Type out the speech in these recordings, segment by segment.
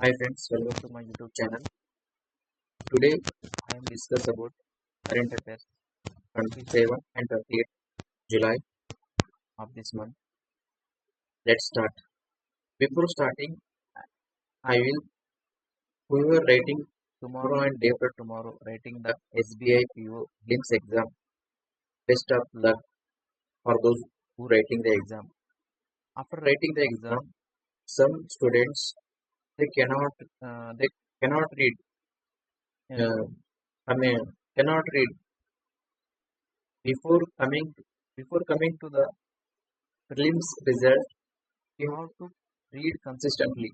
Hi friends, welcome to my YouTube channel. Today I am discuss about current affairs 27 and 28 July of this month. Let's start. Before starting, I will whoever writing tomorrow and day after tomorrow writing the SBI PO links exam. Best of luck for those who writing the exam. After writing the exam, some students they cannot read. Uh, I mean cannot read before coming before coming to the prelims result. You have to read consistently.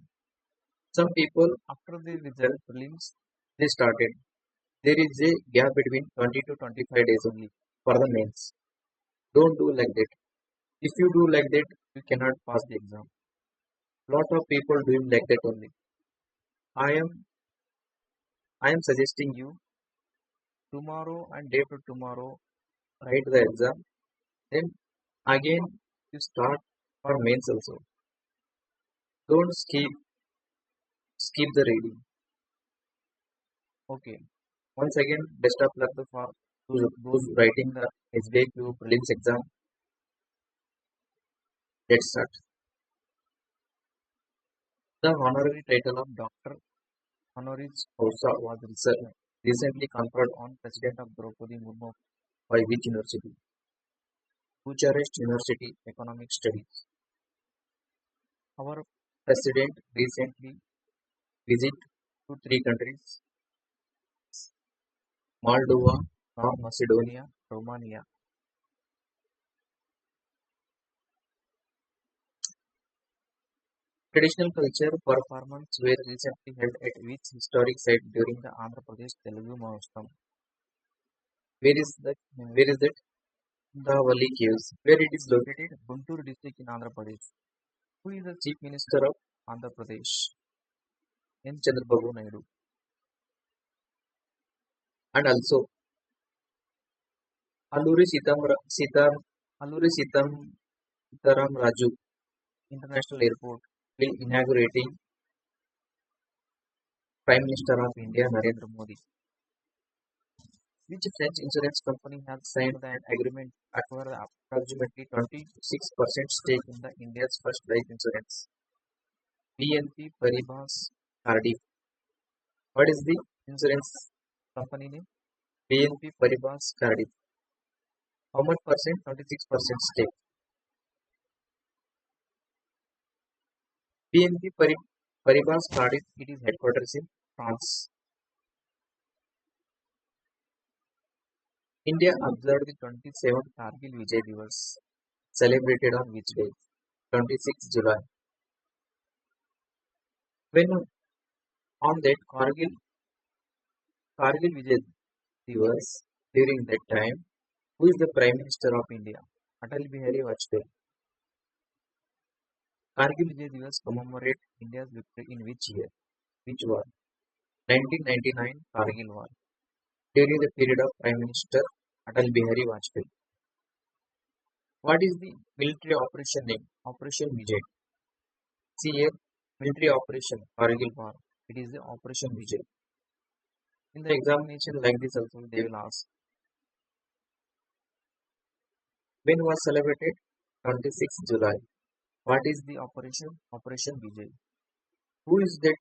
Some people, after the result prelims, they started. There is a gap between 20 to 25 days only for the mains. Don't do like that. If you do like that, you cannot pass the exam. Lot of people doing like that only. I am I am suggesting you tomorrow and day after tomorrow write the exam. Then again you start for mains also. Don't skip the reading. Okay. Once again, best of luck for those writing the SBI prelims exam. Let's start. The honorary title of Doctor Honoris Causa was recently conferred on President of Draupadi Murmu by which university? Bucharest University Economic Studies. Our president recently visited to three countries: Moldova, North Macedonia, Romania. Traditional culture performances were recently held at which historic site during the Andhra Pradesh Telugu Mahotsavam? Where is that? The Valley Caves. Where it is located? Guntur district in Andhra Pradesh. Who is the Chief Minister of Andhra Pradesh? N. Chandrababu Naidu. And also Alluri Sitam Sitam Alluri Sitaram Raju International Airport will inaugurating Prime Minister of India Narendra Modi. Which French insurance company has signed an agreement to acquire approximately 26% stake in the India's first life insurance? BNP Paribas Cardiff. What is the insurance company name? BNP Paribas Cardiff. How much percent? 26% stake. BNP Paribas Cardiff. It is headquarters in France. India observed the 27th Kargil Vijay Divas, celebrated on which day? 26 July. When on that Kargil Vijay Divas, during that time, who is the Prime Minister of India? Atal Bihari Vajpayee. Kargil Vijay Divas commemorate India's victory in which year? Which war? 1999 Kargil War. During the period of Prime Minister Atal Bihari Vajpayee. What is the military operation name? Operation Vijay. See here, military operation Kargil War. It is the Operation Vijay. In the examination like this also they will ask. When was celebrated? 26 July. What is the operation? Operation Vijay. Who is that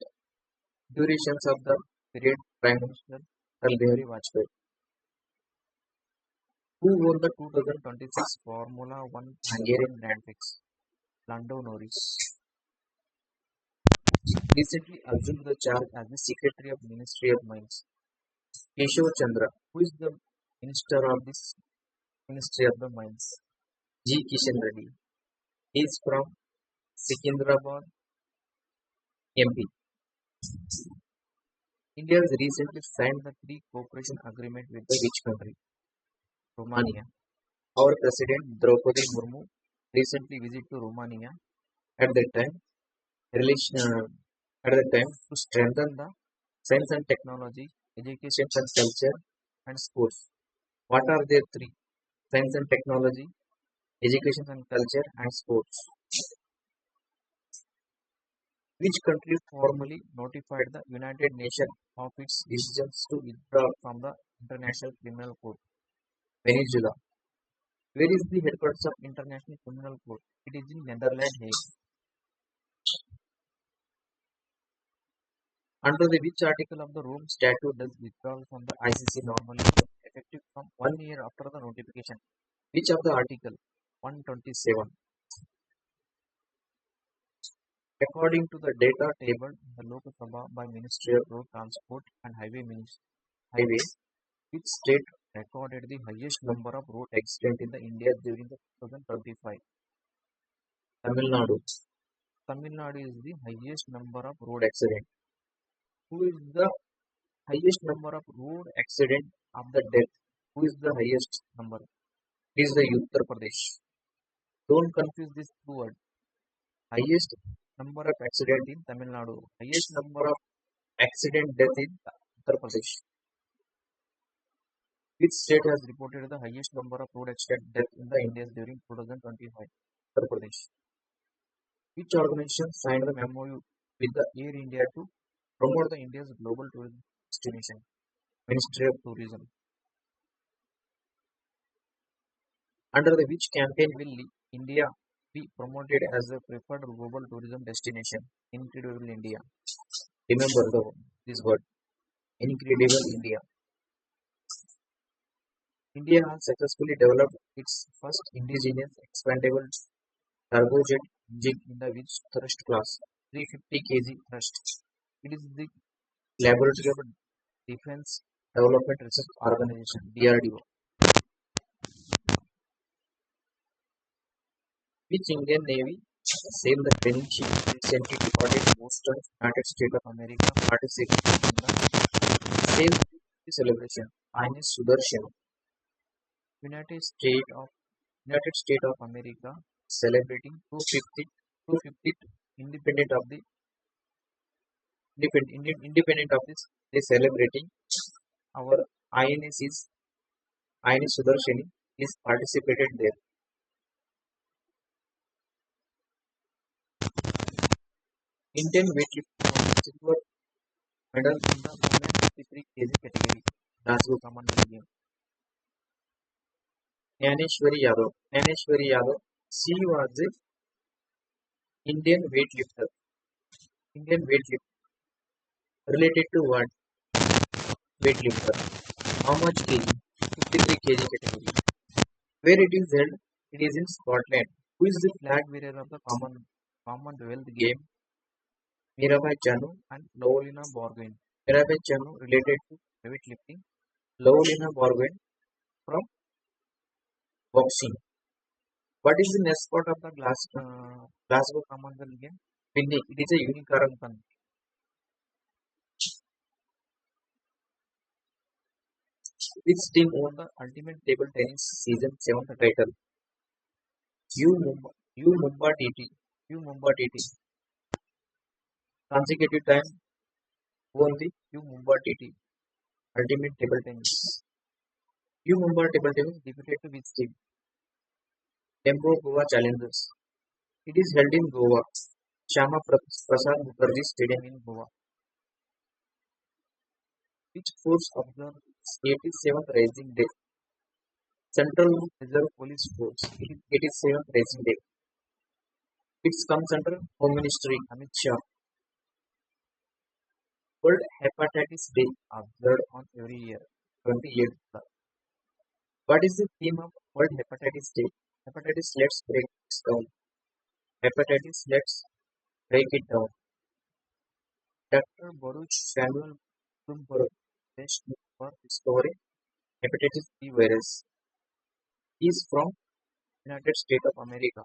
durations of the period Prime Minister Atal Bihari Vajpayee? Who won the 2026 Formula One Hungarian Grand Prix? Lando Norris. Recently assumed the charge as the Secretary of Ministry of Mines. Keshav Chandra. Who is the Minister of this Ministry of the Mines? G. Kishan Reddy. He is from Secunderabad, MP. India has recently signed the free cooperation agreement with the which country? Romania. Our President Draupadi Murmu recently visited to Romania. At that time, relation to strengthen the science and technology, education and culture, and sports. What are their three? Science and technology, education and culture, and sports. Which country formally notified the United Nations of its decisions to withdraw from the International Criminal Court? Venezuela. Where is the headquarters of International Criminal Court? It is in Netherlands Hague. Under the which article of the Rome Statute does withdrawal from the ICC normally become effective from 1 year after the notification? Which of the article? 127. According to the data table in the Lok Sabha by Ministry of Road Transport and Highways, which state recorded the highest number of road accidents in the India during the 2025? Tamil Nadu. Tamil Nadu is the highest number of road accidents. Who is the highest number of road accident of the death? Who is the highest number? It is the Uttar Pradesh. Don't confuse this two words. Highest number of accident in Tamil Nadu. Highest number of accident death in Uttar Pradesh. Which state has reported the highest number of road accident death in the India during 2025? Uttar Pradesh. Which organization signed the MOU with the Air India to promote the India's global tourism destination? Ministry of Tourism. Under the which campaign will India be promoted as a preferred global tourism destination? Incredible India. Remember this word. Incredible India. India has successfully developed its first indigenous expandable turbojet engine in the which thrust class? 350 kg thrust. It is the Laboratory of Defense Development Research Organization (DRDO). Which Indian Navy sailed the training ship recently departed Boston, United States of America, participating in the same celebration? INS Sudarshan. United States of America celebrating 250th independent of the independent of this. They celebrating our INS Sudarshani is participated there. Indian weightlifting won the silver medal in the women 53 kg category. Glasgow Commonwealth Games. Yaneshwari Yadav. She was the Indian weightlifter. Related to what? Weightlifter. How much kg? 53 kg category. Where it is held? It is in Scotland. Who is the flag bearer of the Commonwealth Game? Mirabai Chanu and Lowlina Borgwin. Mirabai Chanu related to weightlifting. Lowlina Borgwin from boxing. What is the mascot of the Glasgow Commonwealth Game? Winnie. It is a unicorn. Which team won the Ultimate Table Tennis Season 7th title? U Mumbai TT. Consecutive time won the U Mumbai TT Ultimate Table Tennis. U Mumbai Table Tennis defeated to which team? Tempo Goa Challengers. It is held in Goa. Shama Prasad Mukherjee Stadium in Goa. Which force observed its 87th Rising Day? Central Reserve Police Force. It is 87th Rising Day. It comes under Home Ministry, Amit Shah. World Hepatitis Day observed on every year, 28th. What is the theme of World Hepatitis Day? Hepatitis, let's break it down. Hepatitis, let's break it down. Dr. Baruch Samuel Bloomberg, best known for discovering hepatitis B virus. He is from United States of America.